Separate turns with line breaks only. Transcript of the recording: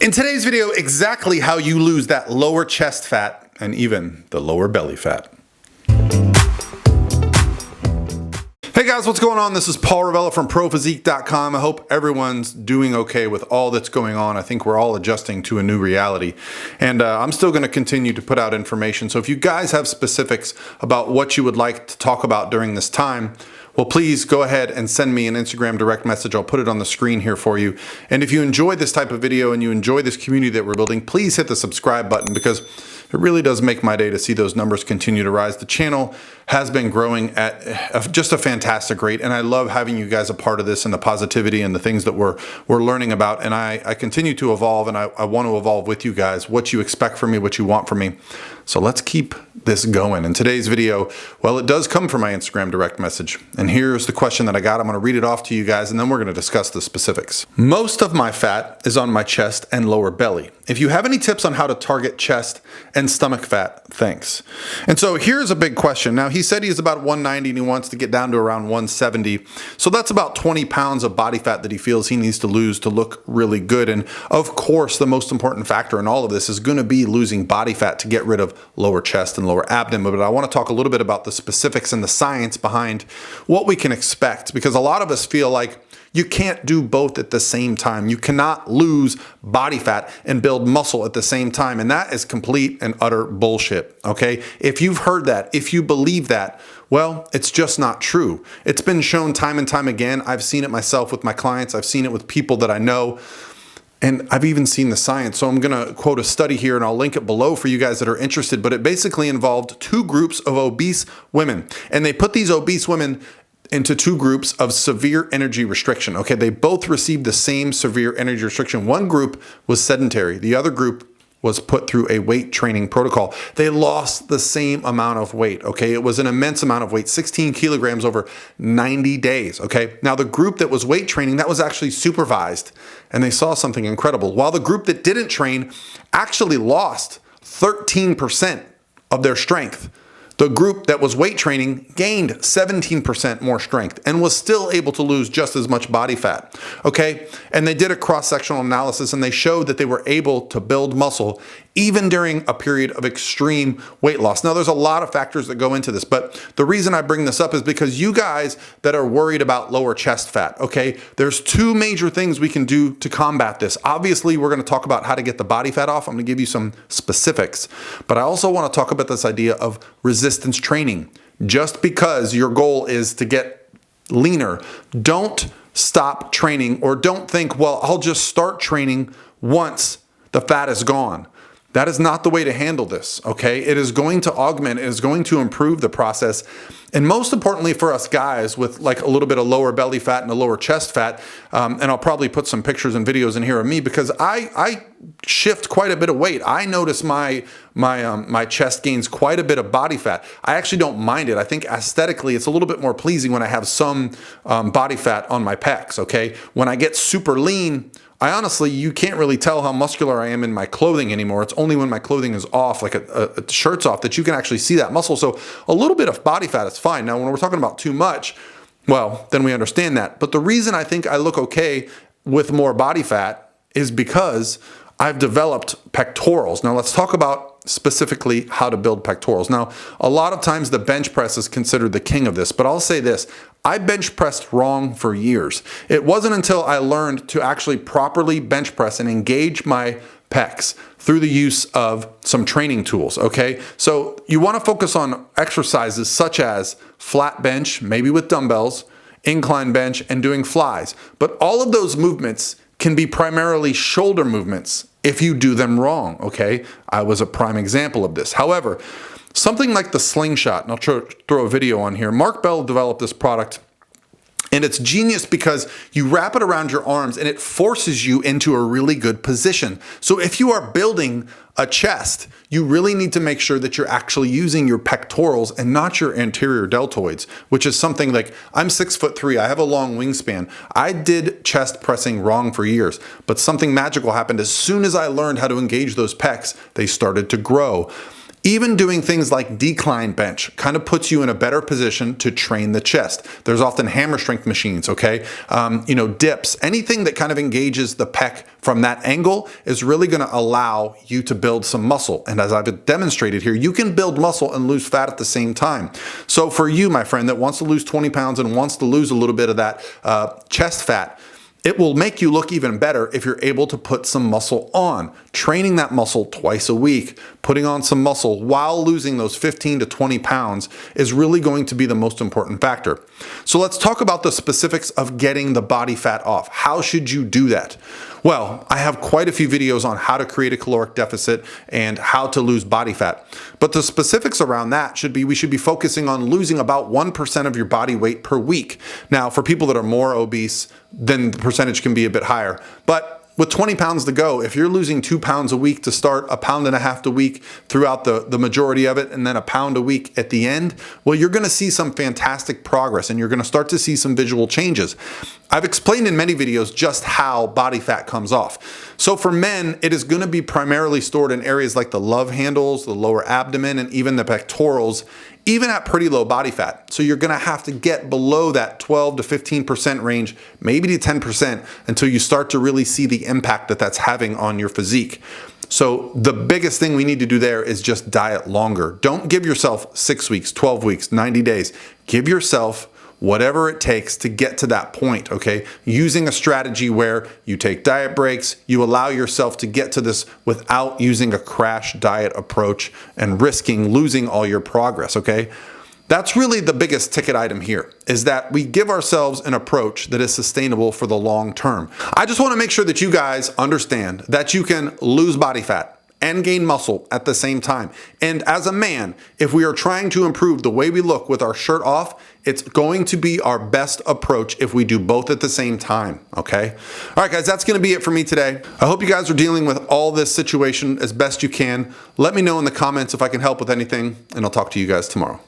In today's video, exactly how you lose that lower chest fat and even the lower belly fat. Hey guys, what's going on? This is Paul Ravella from ProPhysique.com. I hope everyone's doing okay with all that's going on. I think we're all adjusting to a new reality. And I'm still going to continue to put out information. So if you guys have specifics about what you would like to talk about during this time, well, please go ahead and send me an Instagram direct message. I'll put it on the screen here for you. And if you enjoy this type of video and you enjoy this community that we're building, please hit the subscribe button because it really does make my day to see those numbers continue to rise. The channel has been growing at just a fantastic rate, and I love having you guys a part of this and the positivity and the things that we're learning about. And I continue to evolve, and I want to evolve with you guys, what you expect from me, what you want from me. So let's keep this going. In today's video, well, it does come from my Instagram direct message. And here's the question that I got. I'm going to read it off to you guys, and then we're going to discuss the specifics. Most of my fat is on my chest and lower belly. If you have any tips on how to target chest and stomach fat, thanks. And so here's a big question. Now, he said he's about 190 and he wants to get down to around 170. So that's about 20 pounds of body fat that he feels he needs to lose to look really good. And of course, the most important factor in all of this is going to be losing body fat to get rid of lower chest and lower abdomen. But I want to talk a little bit about the specifics and the science behind what we can expect, because a lot of us feel like you can't do both at the same time. You cannot lose body fat and build muscle at the same time. And that is complete and utter bullshit, okay? If you've heard that, if you believe that, well, it's just not true. It's been shown time and time again. I've seen it myself with my clients. I've seen it with people that I know. And I've even seen the science. So I'm going to quote a study here, and I'll link it below for you guys that are interested. But it basically involved two groups of obese women. And they put these obese women into two groups of severe energy restriction. Okay, they both received the same severe energy restriction. One group was sedentary. The other group was put through a weight training protocol. They lost the same amount of weight, okay? It was an immense amount of weight, 16 kilograms over 90 days, okay? Now, the group that was weight training, that was actually supervised, and they saw something incredible. While the group that didn't train actually lost 13% of their strength. The group that was weight training gained 17% more strength and was still able to lose just as much body fat, okay? And they did a cross-sectional analysis, and they showed that they were able to build muscle even during a period of extreme weight loss. Now, there's a lot of factors that go into this, but the reason I bring this up is because you guys that are worried about lower chest fat, okay, there's two major things we can do to combat this. Obviously, we're going to talk about how to get the body fat off. I'm going to give you some specifics, but I also want to talk about this idea of resistance training. Just because your goal is to get leaner, don't stop training, or don't think, well, I'll just start training once the fat is gone. That is not the way to handle this, okay? It is going to augment, it is going to improve the process. And most importantly for us guys with like a little bit of lower belly fat and a lower chest fat, and I'll probably put some pictures and videos in here of me because I shift quite a bit of weight. I notice my chest gains quite a bit of body fat. I actually don't mind it. I think aesthetically it's a little bit more pleasing when I have some body fat on my pecs, okay? When I get super lean, I honestly, you can't really tell how muscular I am in my clothing anymore. It's only when my clothing is off, like a shirt's off, that you can actually see that muscle. So a little bit of body fat is fine. Now, when we're talking about too much, well, then we understand that. But the reason I think I look okay with more body fat is because I've developed pectorals. Now, let's talk about specifically how to build pectorals. Now, a lot of times the bench press is considered the king of this, but I'll say this. I bench pressed wrong for years. It wasn't until I learned to actually properly bench press and engage my pecs through the use of some training tools, okay? So you want to focus on exercises such as flat bench, maybe with dumbbells, incline bench, and doing flies. But all of those movements can be primarily shoulder movements if you do them wrong, okay? I was a prime example of this. However, something like the slingshot, and I'll throw a video on here. Mark Bell developed this product, and it's genius because you wrap it around your arms and it forces you into a really good position. So if you are building a chest, you really need to make sure that you're actually using your pectorals and not your anterior deltoids, which is something like, I'm 6'3", I have a long wingspan. I did chest pressing wrong for years, but something magical happened. As soon as I learned how to engage those pecs, they started to grow. Even doing things like decline bench kind of puts you in a better position to train the chest. There's often hammer strength machines, okay? Dips, anything that kind of engages the pec from that angle is really gonna allow you to build some muscle. And as I've demonstrated here, you can build muscle and lose fat at the same time. So for you, my friend, that wants to lose 20 pounds and wants to lose a little bit of that chest fat, it will make you look even better if you're able to put some muscle on. Training that muscle twice a week, putting on some muscle while losing those 15 to 20 pounds is really going to be the most important factor. So let's talk about the specifics of getting the body fat off. How should you do that? Well, I have quite a few videos on how to create a caloric deficit and how to lose body fat. But the specifics around that should be, we should be focusing on losing about 1% of your body weight per week. Now, for people that are more obese, then the percentage can be a bit higher. But with 20 pounds to go, if you're losing 2 pounds a week to start, 1.5 pounds a week throughout the majority of it, and then 1 pound a week at the end, well, you're gonna see some fantastic progress and you're gonna start to see some visual changes. I've explained in many videos just how body fat comes off. So for men, it is gonna be primarily stored in areas like the love handles, the lower abdomen, and even the pectorals, even at pretty low body fat. So you're gonna have to get below that 12 to 15% range, maybe to 10%, until you start to really see the impact that that's having on your physique. So the biggest thing we need to do there is just diet longer. Don't give yourself 6 weeks, 12 weeks, 90 days. Give yourself whatever it takes to get to that point, okay? Using a strategy where you take diet breaks, you allow yourself to get to this without using a crash diet approach and risking losing all your progress, okay? That's really the biggest ticket item here, is that we give ourselves an approach that is sustainable for the long term. I just wanna make sure that you guys understand that you can lose body fat and gain muscle at the same time. And as a man, if we are trying to improve the way we look with our shirt off, it's going to be our best approach if we do both at the same time, okay? All right, guys, that's gonna be it for me today. I hope you guys are dealing with all this situation as best you can. Let me know in the comments if I can help with anything, and I'll talk to you guys tomorrow.